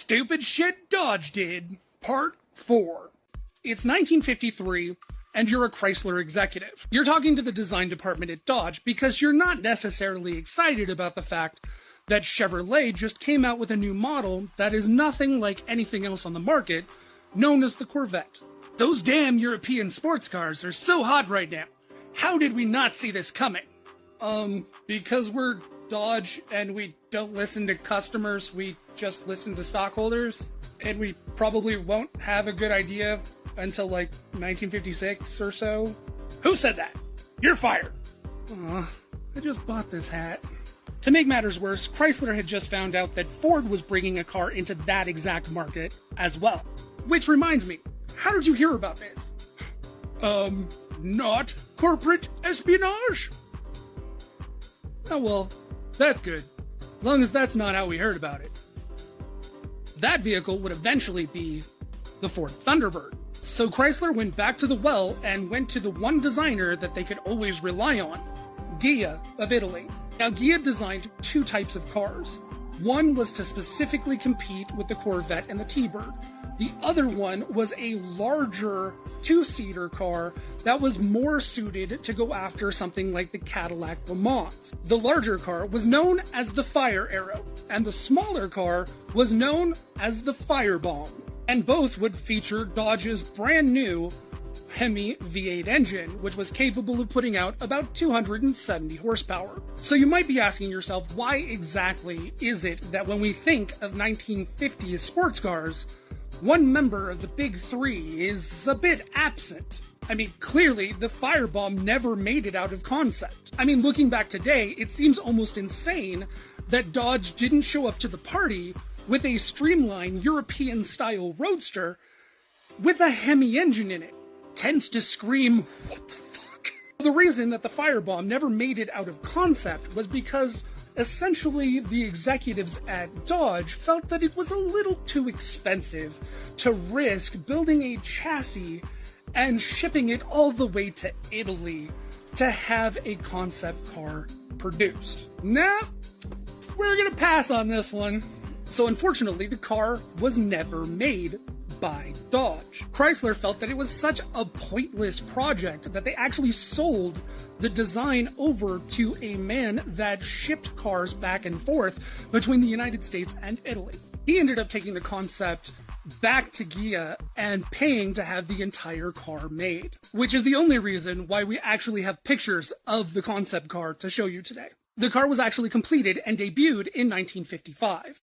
Stupid shit Dodge did, Part 4. It's 1953, and you're a Chrysler executive. You're talking to the design department at Dodge because you're not necessarily excited about the fact that Chevrolet just came out with a new model that is nothing like anything else on the market, known as the Corvette. Those damn European sports cars are so hot right now. How did we not see this coming? Because we're Dodge and we don't listen to customers, we just listen to stockholders, and we probably won't have a good idea until like 1956 or so. Who said that? You're fired. Aw, I just bought this hat. To make matters worse, Chrysler had just found out that Ford was bringing a car into that exact market as well. Which reminds me, how did you hear about this? Not corporate espionage? Oh well, that's good. As long as that's not how we heard about it. That vehicle would eventually be the Ford Thunderbird. So Chrysler went back to the well and went to the one designer that they could always rely on, Ghia of Italy. Now Ghia designed two types of cars. One was to specifically compete with the Corvette and the T-Bird. The other one was a larger two-seater car that was more suited to go after something like the Cadillac Le Mans. The larger car was known as the Fire Arrow, and the smaller car was known as the Firebomb. And both would feature Dodge's brand new Hemi V8 engine, which was capable of putting out about 270 horsepower. So you might be asking yourself, why exactly is it that when we think of 1950s sports cars, one member of the big three is a bit absent? I mean, clearly, the Firebomb never made it out of concept. I mean, looking back today, it seems almost insane that Dodge didn't show up to the party with a streamlined European-style roadster with a Hemi engine in it. Tends to scream, what the fuck? The reason that the Firebomb never made it out of concept was because essentially the executives at Dodge felt that it was a little too expensive to risk building a chassis and shipping it all the way to Italy to have a concept car produced. Nah, we're gonna pass on this one. So unfortunately, the car was never made by Dodge. Chrysler felt that it was such a pointless project that they actually sold the design over to a man that shipped cars back and forth between the United States and Italy. He ended up taking the concept back to Ghia and paying to have the entire car made, which is the only reason why we actually have pictures of the concept car to show you today. The car was actually completed and debuted in 1955.